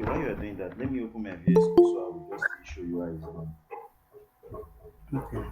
Okay, while you are doing that, let me open my VS Code so I will just show you how it's done. Okay.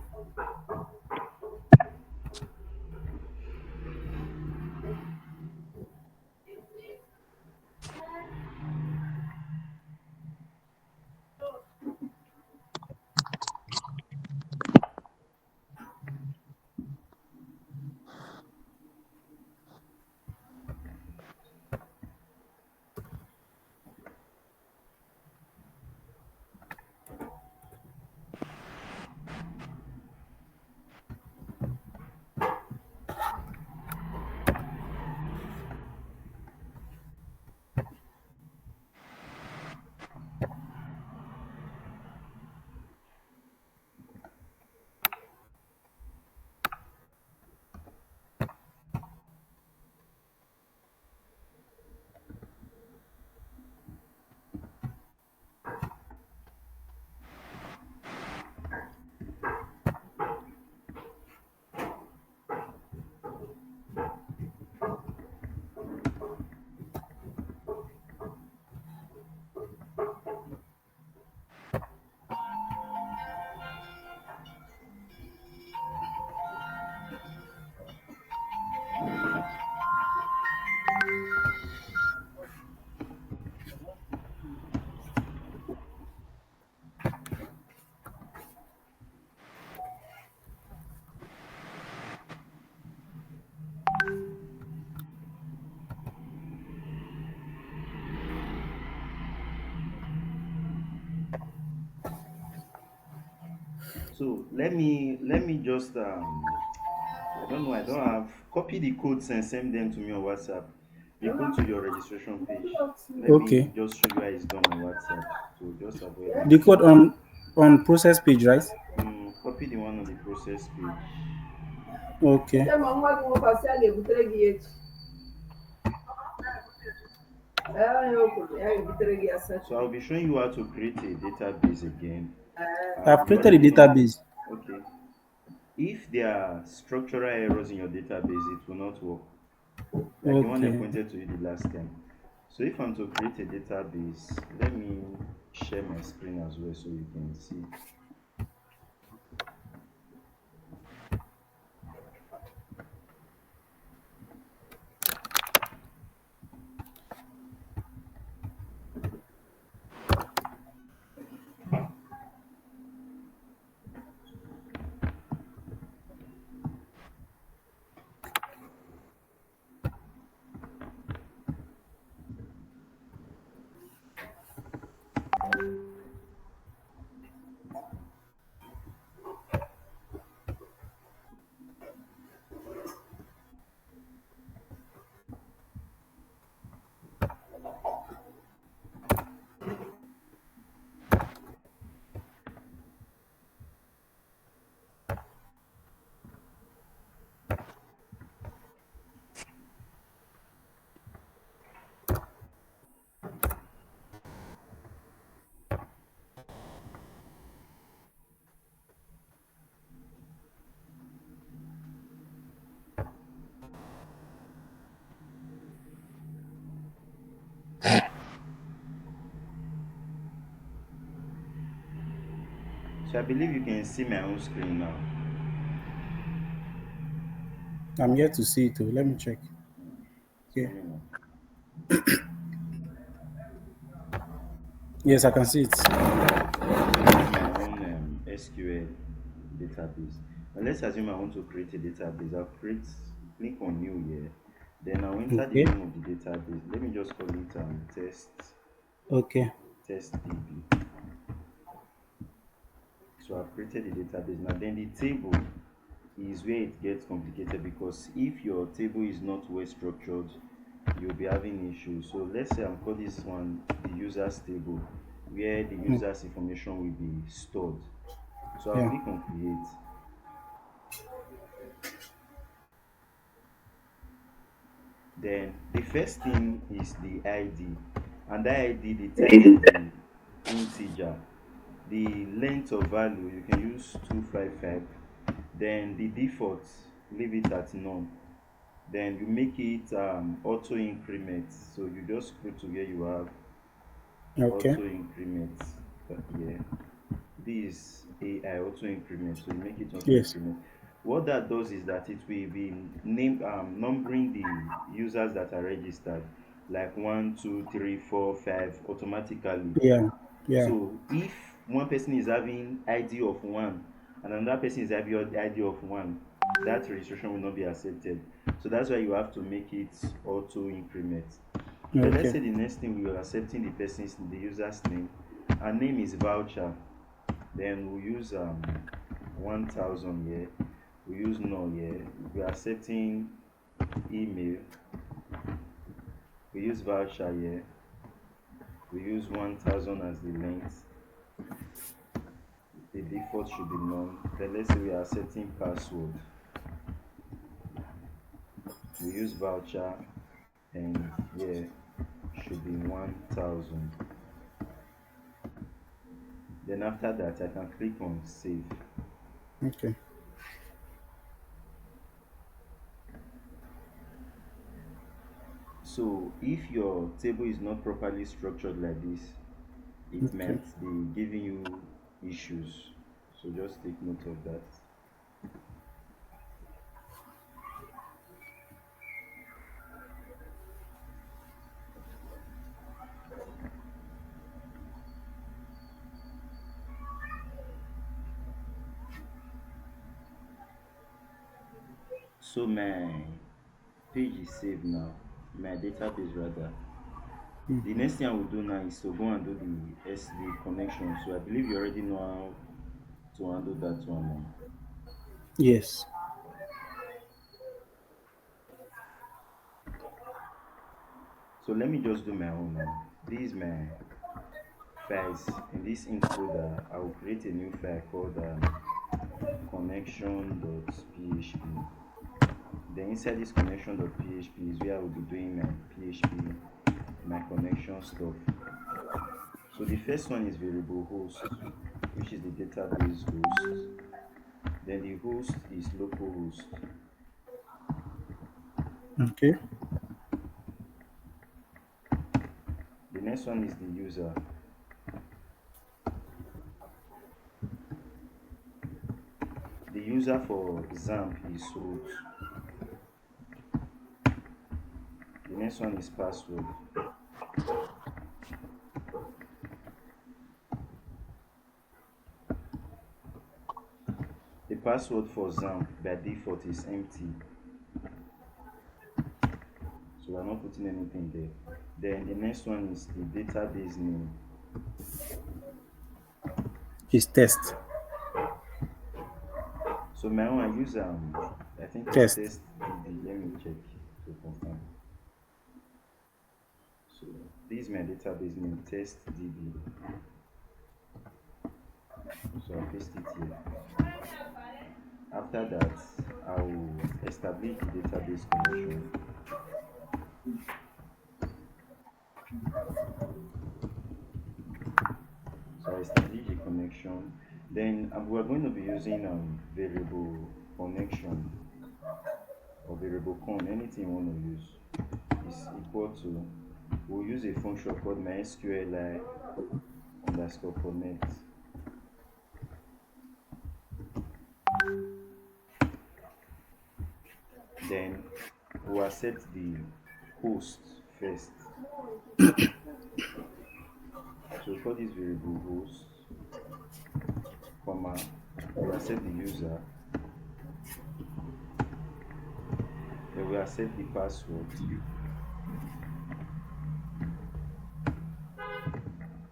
So let me just I don't know, I don't have copy the codes and send them to me on WhatsApp. The code to your registration page. Let me Okay. just show you how it's done on WhatsApp to just avoid The any. code on process page, right? Copy the one on the process page. Okay. So I'll be showing you how to create a database again. I've You created a already know. database. Okay. If there are structural errors in your database, it will not work. Like the one I Okay. pointed to you the last time. So if I'm to create a database, let me share my screen as well so you can see. So I believe you can see my own screen now. I'm yet to see it too. Let me check. It's Okay. coming up. Yes, I can see it. So this is my own SQL database. Now let's assume I want to create a database. I'll create, click on new here. Then I'll enter the Okay. name of the database. Let me just call it Okay. test DB. So I've created a database. Now then the table is where it gets complicated because if your table is not well structured, you'll be having issues. So let's say I'm call this one the users table, where the Mm, users information will be stored. So I'll yeah. click on create. Then the first thing is the ID, and that ID, the type will be integer. The length of value you can use 255. Then the default, leave it at none. Then you make it auto increment, so you just go to where you have Okay. auto increment here. This AI auto increment, so you make it auto Yes. increment. What that does is that it will be numbering the users that are registered, like 1, 2, 3, 4, 5 automatically. Yeah. Yeah. So if one person is having ID of one and another person is having ID of one, that registration will not be accepted. So that's why you have to make it auto increment. Then let's Okay. say the next thing we are accepting the user's name. Our name is voucher. Then we use 1000 here. We use no here. We are accepting email. We use voucher here. We use 1000 as the length. The default should be none. Then let's say we are setting password. We use voucher and here should be 1000. Then after that I can click on save. Okay. So if your table is not properly structured like this, it Okay. might be giving you issues. So just take note of that. So my page is saved now, my database rather. The next thing I will do now is to go and do the connection. So I believe you already know how to handle that one now. Yes. So let me just do my own now. This is my files. In this ink folder, I will create a new file called connection.php. Then inside this connection.php is where I will be doing my PHP, my connection stuff. So the first one is variable host, which is the database host. Then the host is localhost. Okay. The next one is the user. The user for XAMPP is root. The next one is password. The password for XAMPP by default is empty, so we're not putting anything there. Then the next one is the database name. It's test. So my own I use I think it's Test. test DB. Let me check to confirm. So this is my database name, test DB. So I paste it here. After that, I will establish the database connection. So I establish the connection. Then we're going to be using variable connection or variable con, anything you want to use is equal to, we'll use a function called mysqli underscore connect. Then we'll accept the host first. So we call this variable host, comma, we accept the user, then we accept the password,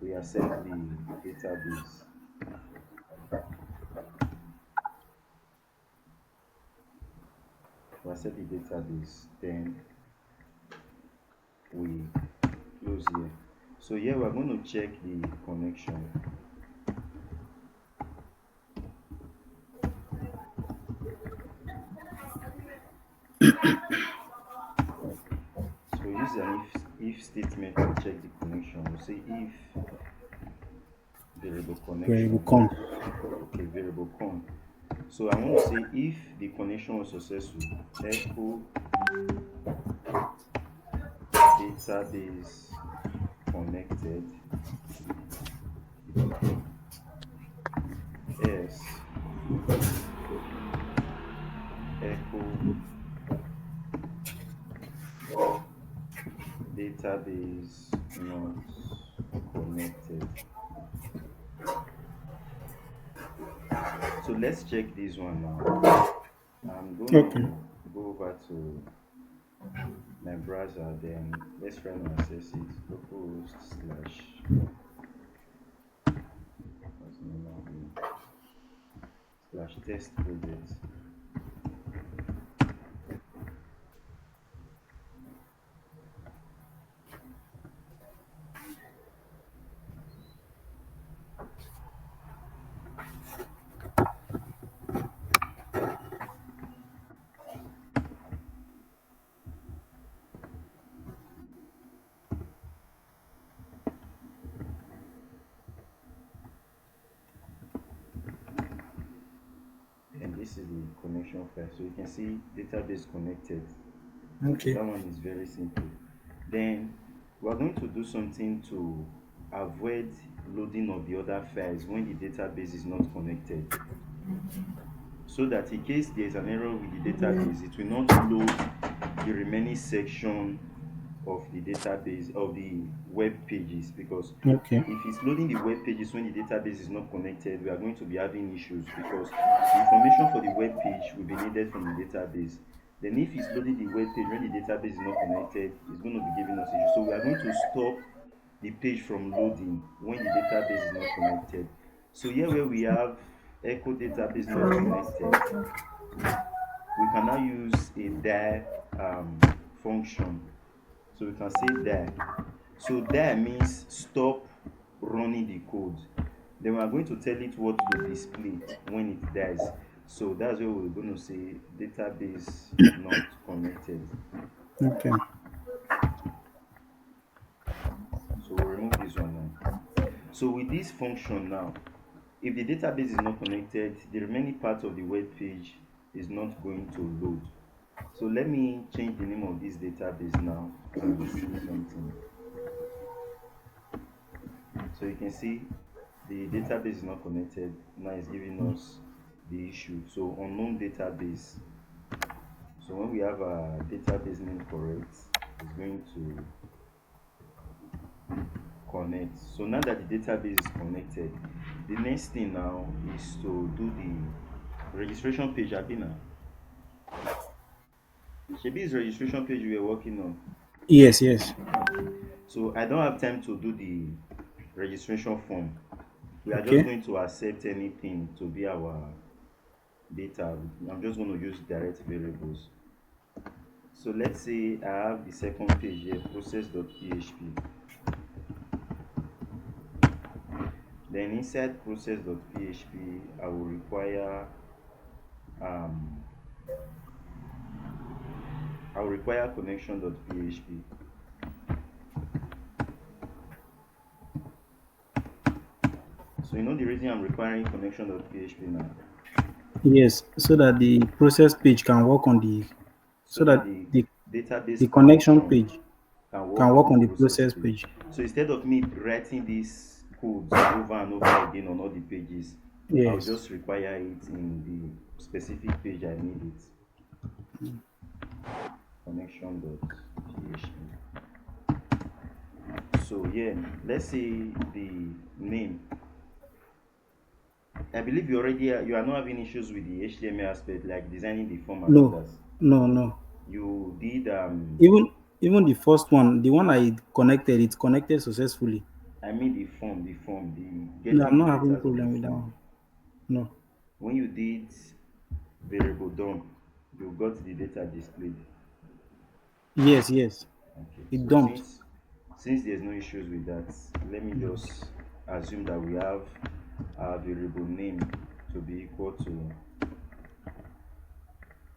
we accept the database, we accept the database, then we close here. So here we're going to check the connection. So use an if statement to check the connection. We'll say if variable Variable connection, con. okay, variable con. So I want to say if the connection was successful, echo database connected. S echo database not connected. So let's check this one now. I'm Okay. gonna go over to my browser, then let's try to access it. Localhost slash what's the name again? Slash test project. And this is the connection file. So you can see database connected. So Okay. that one is very simple. Then we're going to do something to avoid loading of the other files when the database is not connected. So that in case there's an error with the database, it will not load the remaining section of the database of the web pages, because Okay. if it's loading the web pages when the database is not connected, we are going to be having issues because the information for the web page will be needed from the database. Then if it's loading the web page when the database is not connected, it's going to be giving us issues. So we are going to stop the page from loading when the database is not connected. So here where we have echo database not connected, we can now use a dir function. So we can say dir. So dir means stop running the code. Then we are going to tell it what to display when it dies. So that's where we're going to say database not connected. Okay. So we'll remove this one now. So with this function now, if the database is not connected, the remaining part of the web page is not going to load. So let me change the name of this database now and see something. So you can see the database is not connected. Now it's giving us the issue. So unknown database. So when we have a database name correct, it's going to connect. So now that the database is connected, the next thing now is to do the registration page. Abina, Shebi is registration page we are working on. Yes, yes. Okay. So I don't have time to do the registration form. We are just Okay. going to accept anything to be our data. I'm just going to use direct variables. So let's say I have the second page here, process.php. Then inside process.php, um I will require connection.php. So you know the reason I'm requiring connection.php now, Yes, so that the process page can work on the so so that that the the database the connection connection page can can work on work the on the process process page. page. So instead of me writing these codes over and over again on all the pages, I'll Yes. just require it in the specific page I need it. Connection.php. So yeah, let's say the name. I believe you are not having issues with the HTML aspect, like designing the form and No, others. no, no. You did Even the first one, the one I connected, it connected successfully. I mean the No, getting I'm the not having data of the problem with that form. one. No. When you did variable done, you got the data displayed. Yes, yes. Okay, It so dumped. since there's no issues with that, let me just assume that we have our variable name to be equal to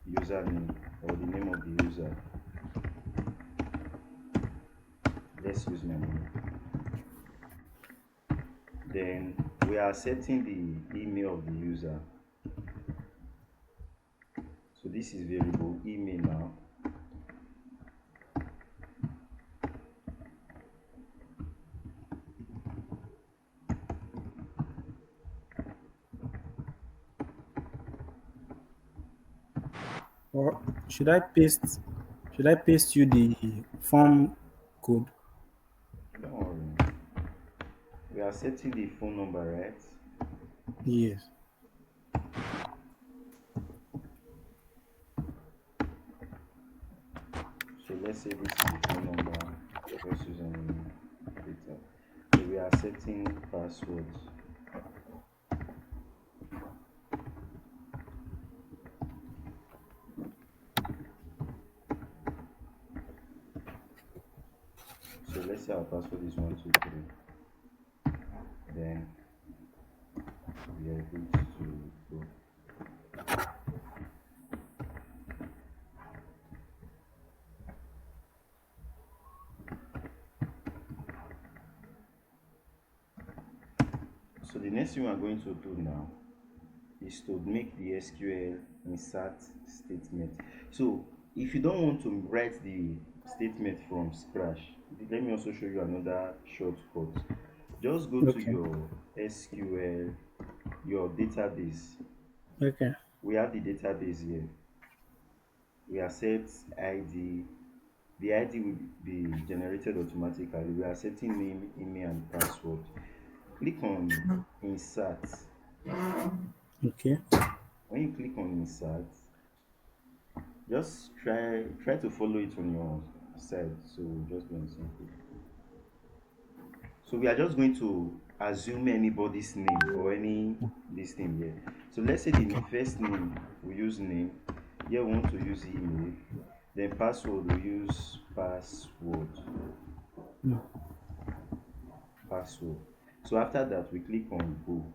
username or the name of the user. Let's use my name. Then we are setting the email of the user. So this is variable email now. Or should I paste you the form code? Don't worry. We are setting the phone number, right? Yes. So let's say this is the phone number. Just using data. So we are setting passwords. So let's say our password is 123. Then we are good to go. So the next thing we are going to do now is to make the SQL insert statement. So if you don't want to write the statement from scratch, let me also show you another shortcut. Just go to Okay. your SQL, your database. Okay. We have the database here. We accept ID. The ID will be generated automatically. We are setting name, email, and password. Click on insert. Okay. When you click on insert, just try to follow it on your side. So just be on simple. So we are just going to assume anybody's name or any this name here. So let's say the Okay. first name we use name. Here we want to use email. Then password we use Mm. password. So after that we click on go.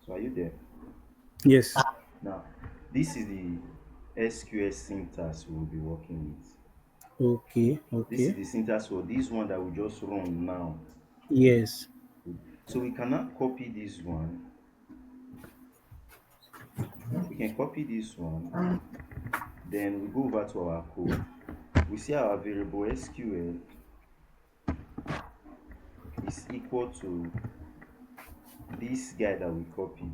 So are you there? Yes. Now this is the SQL syntax we'll be working with. Okay. This is Okay. the syntax for this one that we just run now. Yes. So we cannot copy this one. We can copy this one. Then we go over to our code. We see our variable SQL is equal to this guy that we copied.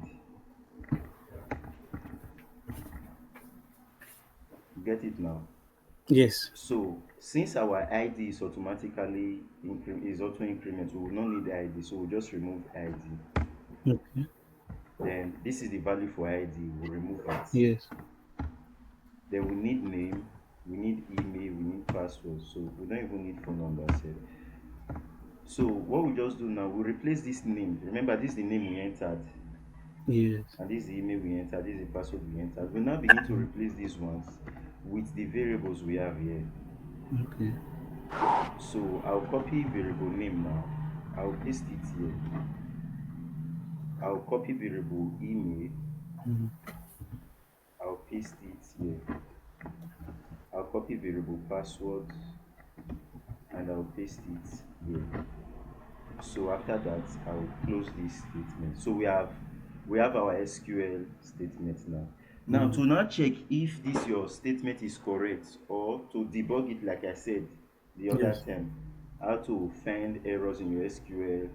You get it now? Yes. So since our ID is automatically is auto increment, we will not need the ID. So we'll just remove ID. Okay. Then this is the value for ID. We'll remove it. Yes. Then we need name, we need email, we need password. So we don't even need phone numbers here. So what we just do now, we replace this name. Remember, this is the name we entered, Yes. and this is the email we entered, this is the password we entered. We now begin to replace these ones with the variables we have here. Okay. So I'll copy variable name now. I'll paste it here. I'll copy variable email. Mm. I'll paste it here. I'll copy variable password and I'll paste it here. So after that, I'll close this statement. So we have our SQL statement now. Now Mm. to now check if this your statement is correct or to debug it, like I said the other Yes. time, how to find errors in your SQL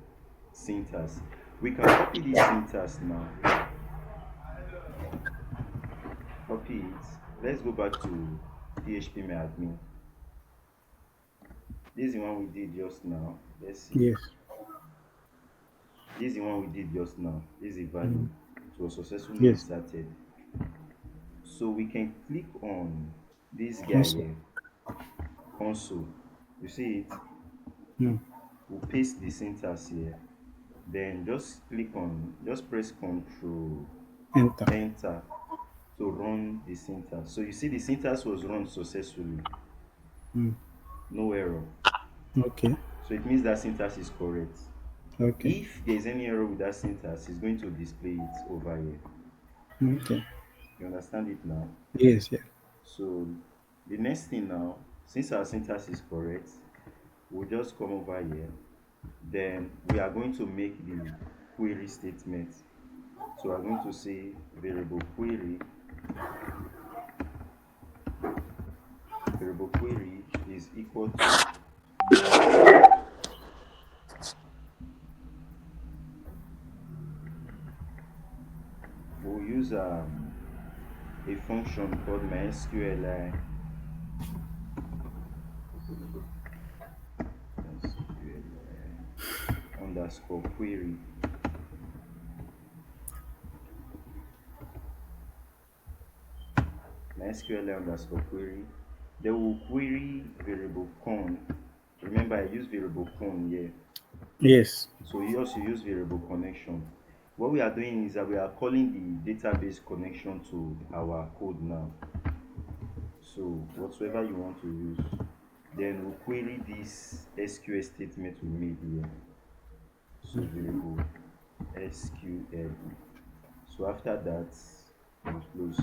syntax. We can copy this syntax now. Copy it. Let's go back to PHP my admin. This is the one we did just now. Let's see. Yes. This is the one we did just now. This is the Mm. value. It was successfully Yes. inserted. So we can click on this guy Also. here, console. You see it? Mm. We'll paste the syntax here. Then just press Control Enter. Enter to run the syntax. So you see the syntax was run successfully, Mm. no error. Okay. So it means that syntax is correct. Okay. If there's any error with that syntax, it's going to display it over here. Okay. You understand it now? Yes. Yeah. So the next thing now, since our syntax is correct, we'll just come over here. Then we are going to make the query statement. So we're going to say variable query. Variable query is equal to, we'll use a function called mysqli underscore query. MySQL underscore query. They will query variable con. Remember, I use variable con here. Yes. So we also use variable connection. What we are doing is that we are calling the database connection to our code now. So whatsoever you want to use, then we'll query this SQL statement we made here. So variable SQL. So after that, we'll close.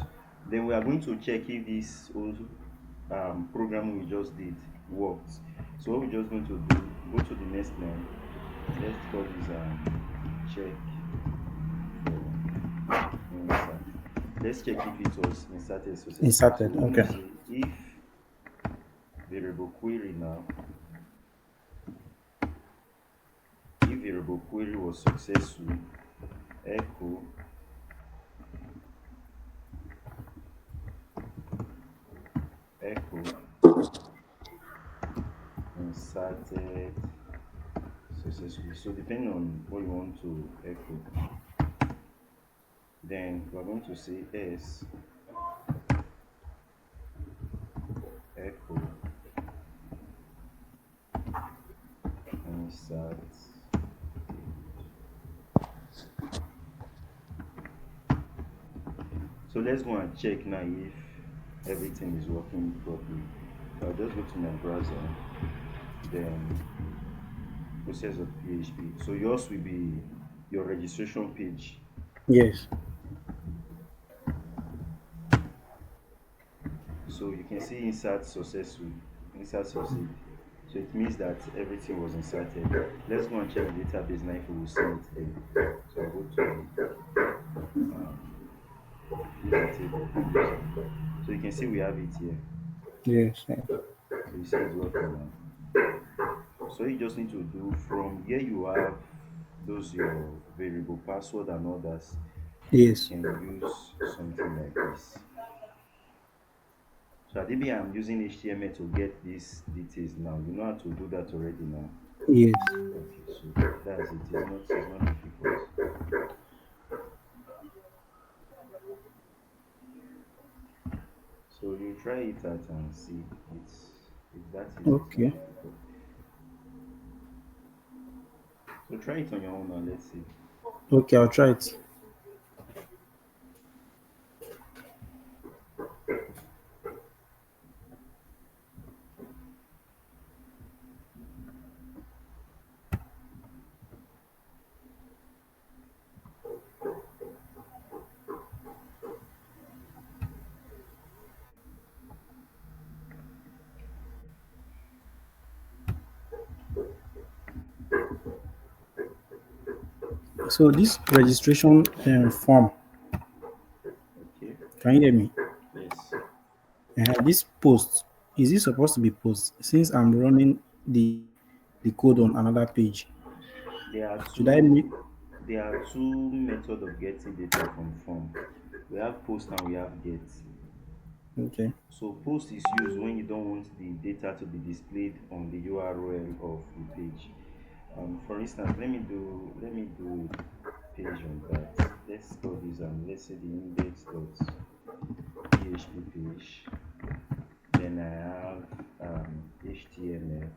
Then we are going to check if this old program we just did worked. So what we're just going to do, go to the next line. Let's call this check for insert. Let's check if it was inserted successfully. So Inserted. we're going to Okay. say if variable query now, if variable query was successful, echo echo inserted successfully. So depending on what you want to echo, then we're going to say s echo insert. So let's go and check now if everything is working properly. So I'll just go to my browser, then process of PHP. So yours will be your registration page. Yes. So you can see insert successful, insert succeed. So it means that everything was inserted. Let's go and check the database now if we will see it there. So I'll go to user table and user. So you can see we have it here. Yes. Yeah. So you see it's working now. So you just need to do from here you have those your variable password and others. You Yes. can use something like this. So maybe I'm using HTML to get these details now. You know how to do that already now. Yes. Okay, so that's it. It's not difficult. So you try it out and see. It's that easy. It's not Okay. difficult. So try it on your own now. Let's see. Okay. I'll try it. So this registration form, Okay. can you hear me? Yes. This post, is it supposed to be post? Since I'm running the code on another page, There are should I make? two methods of getting data from form. We have post and we have get. Okay. So post is used when you don't want the data to be displayed on the URL of the page. For instance, let me do a page on that. Let's call this let's say the index.php page. Then I have HTML.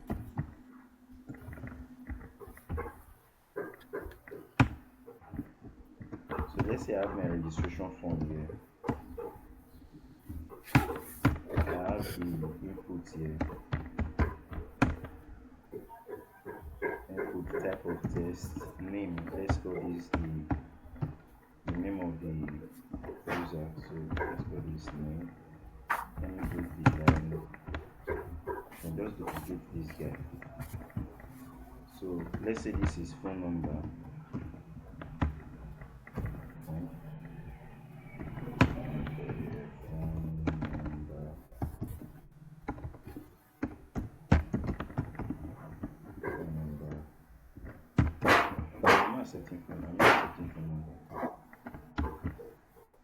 So let's say I have my registration form here. I have the input here, input type of text, name. Let's call this the name of the user. So let's call this name. Let me do design. And just duplicate this guy. So let's say this is phone number. Phone, phone number, phone number. I'm not accepting phone. I'm not accepting phone number.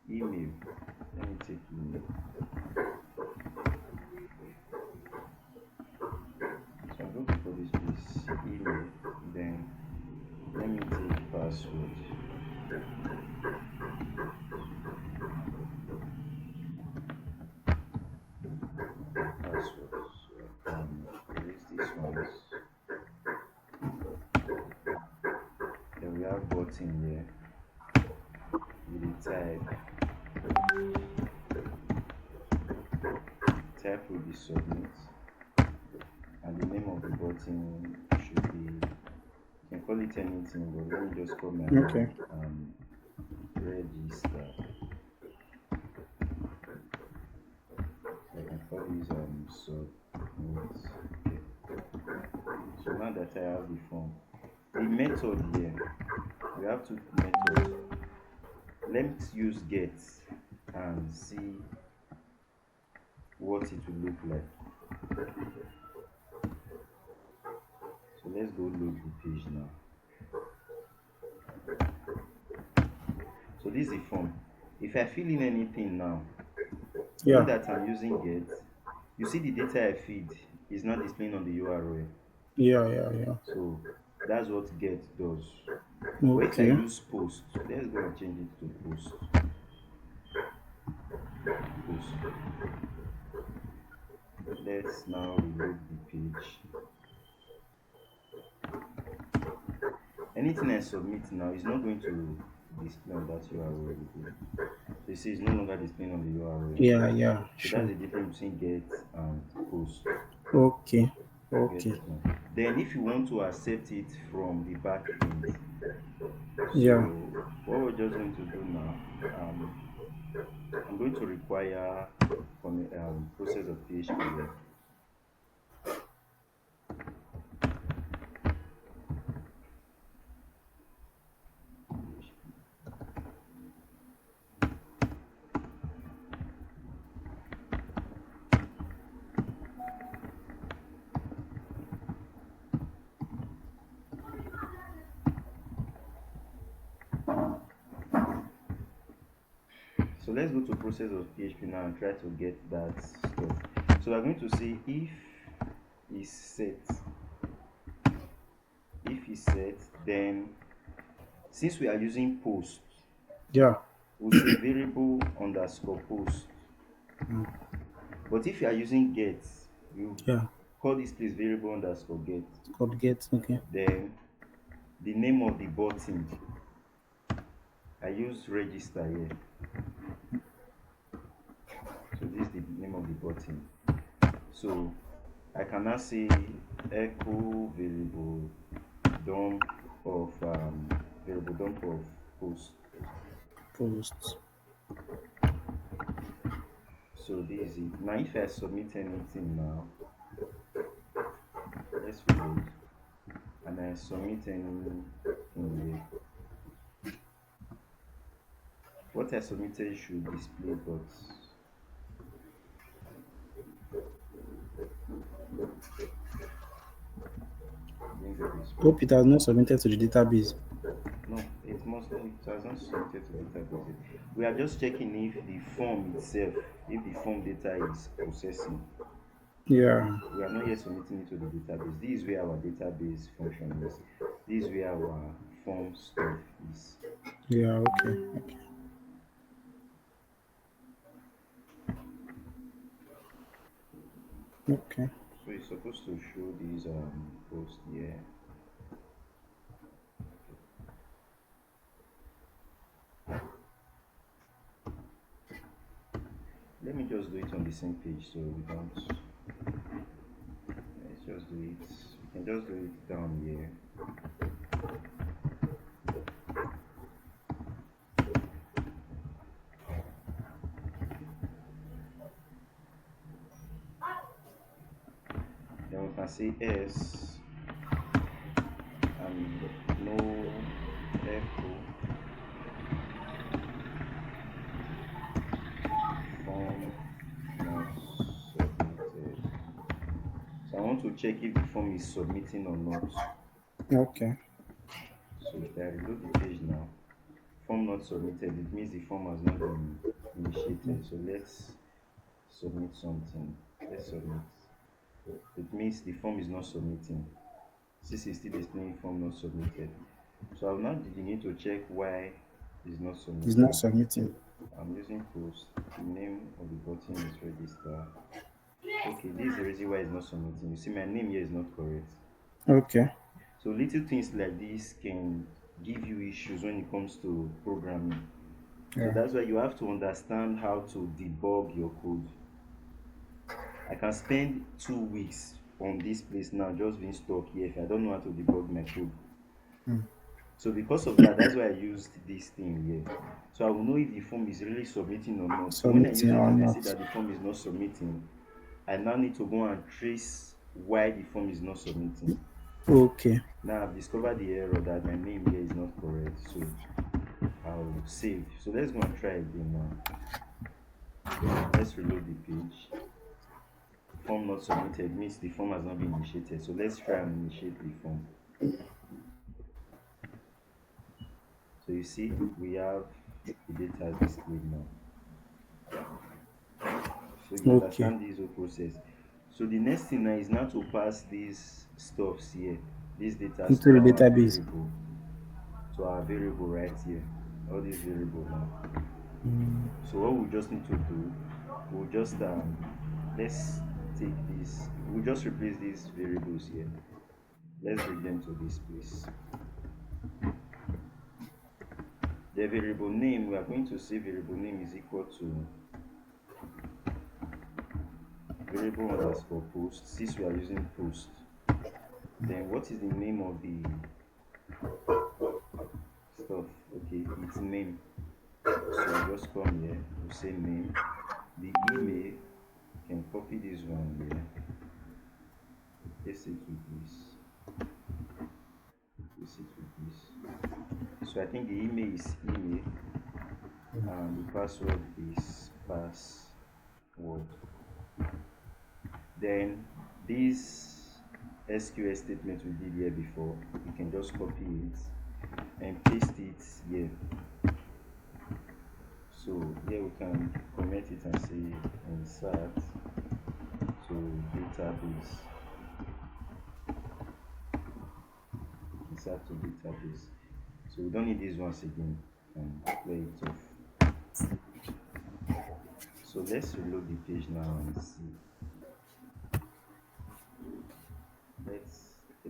Email. Let me take email. So I'm going to call this place email. Then let me take password. Password. So I can erase this ones. Then we have button here with a type will be submit, and the name of the button should be, you can call it anything, but let me just call my Okay. own register. So I can call this submit. Okay. So now that I have the form, the method here, we have two methods. Let's use get and see what it will look like. So let's go load the page now. So this is the form. If I fill in anything now, knowing Yeah. that I'm using get, you see the data I feed is not displaying on the URL. Yeah. Yeah. Yeah. So that's what get does. But if I Okay. use post, let's go and change it to post. Post. Let's now reload the page. Anything I submit now is not going to display on that URL again. So you see it's no longer displaying on the URL. Yeah. Yeah. So that's Sure. the difference between get and post. Okay. You get Okay. it now. Then if you want to accept it from the back end, Yeah. so what we're just going to do now, I'm going to require from process of PHP here. PHP. So let's go to process of PHP now and try to get that stuff. So we're going to say if is set. If is set, then since we are using post, Yeah. we'll say variable underscore post. But if you are using get, you Yeah. call this place variable underscore get. Code get. Okay. Then the name of the button, I use register here. So this is the name of the button. So I can now say echo variable dump of post. Post. So this is it. Now if I submit anything now, let's reload, and I submit anything here. What I submitted should display, but didn't get response. Hope it has not submitted to the database. No, it has not submitted to database yet. We are just checking if the form itself, if the form data is processing. Yeah. We are not yet submitting it to the database. This is where our database function is. This is where our form stuff is. Yeah. Okay. Okay. Okay. So it's supposed to show this post here. Okay. Let me just do it on the same page so we don't. Let's just do it. We can just do it down here. Then we can say S and no echo form not submitted. So I want to check if the form is submitting or not. Okay. So if I reload the page now, form not submitted, it means the form has not been. initiated. So let's submit something. Let's submit. It means the form is not submitting. Since it's still displaying form not submitted. So I'll now begin to check why it's not It's not submitting. submitting. I'm using post. The name of the button is register. Okay, this is the reason why it's not submitting. You see, my name here is not correct. Okay. So little things like this can give you issues when it comes to programming. So Yeah. that's why you have to understand how to debug your code. I can spend 2 weeks on this place now just being stuck here if I don't know how to debug my code. Mm. So because of that, that's why I used this thing here. So I will know if the form is really submitting or not. So when I use Submitting it or and I see not. that the form is not submitting, I now need to go and trace why the form is not submitting. Okay. Now I've discovered the error that my name here is not correct. So I'll save. So let's go and try again now. Let's reload the page. Form not submitted means the form has not been initiated. So let's try and initiate the form. So you see, we have the data displayed now. So you Okay. understand this whole process. So the next thing now is now to pass these stuffs here, these data Into to the our database. variable, right here. All these variable now. Mm. So what we just need to do, we'll just let's take this, we'll just replace these variables here. Let's bring them to this place. The variable name, we are going to say variable name is equal to variable underscore post, since we are using post. Then what is the name of the stuff? Okay, it's name. So we just come here, we say name. The email, you can copy this one here, paste it with this, paste it with this. So I think the email is email and the password is password. Then this SQL statement we did here before, you can just copy it and paste it here. So here we can comment it and say insert to database, insert to database. So we don't need this once again. And clear it off. So let's reload the page now and see. Okay,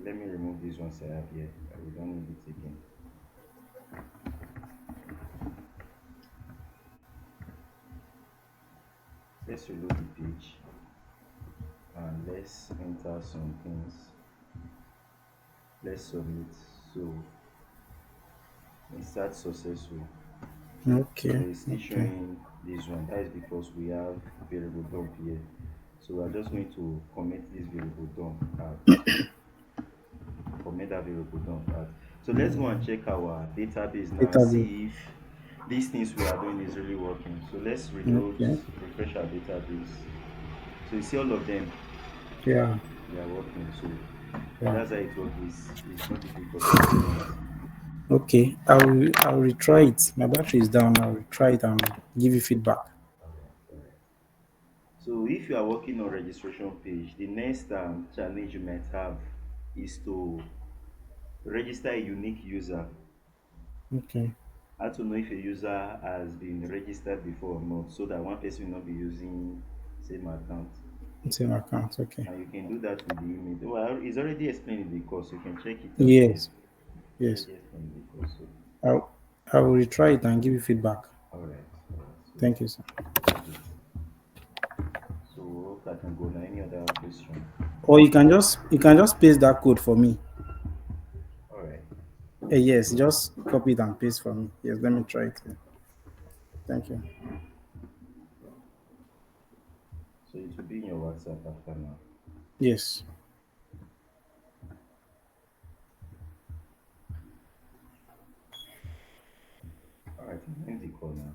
let me remove this ones I have here. We don't need it again. Let's reload the page and let's enter some things. Let's submit. So insert successful. Okay. But it's still Okay. showing this one. That is because we have variable dump here. So we're just going to comment this variable dump out. Comment that variable dump out. So let's go and check our database now and Database. see if these things we are doing is really working. So let's reload, Okay. refresh our database. So you see all of them, Yeah. they are working. So Yeah. that's how it works. It's not difficult to explain it. Okay. I'll retry it. My battery is down. I'll retry it and give you feedback. Alright. So if you are working on registration page, the next challenge you might have is to register a unique user. Okay. How to know if a user has been registered before or not, so that one person will not be using same account. Same account. Okay. And you can do that with the email. Well, it's already explained in the course. You can check it out there. Yes. It's Yes. already explained in the course. So, I'll I will retry it and give you feedback. all right. All right. So Thank you, sir. that's it. So hope I can go now. Any other question? Or you can just paste that code for me. All right. Yes, just copy it and paste for me. Yes, let me try it. Thank you. So it will be in your WhatsApp after now. Yes. All right. End the call now.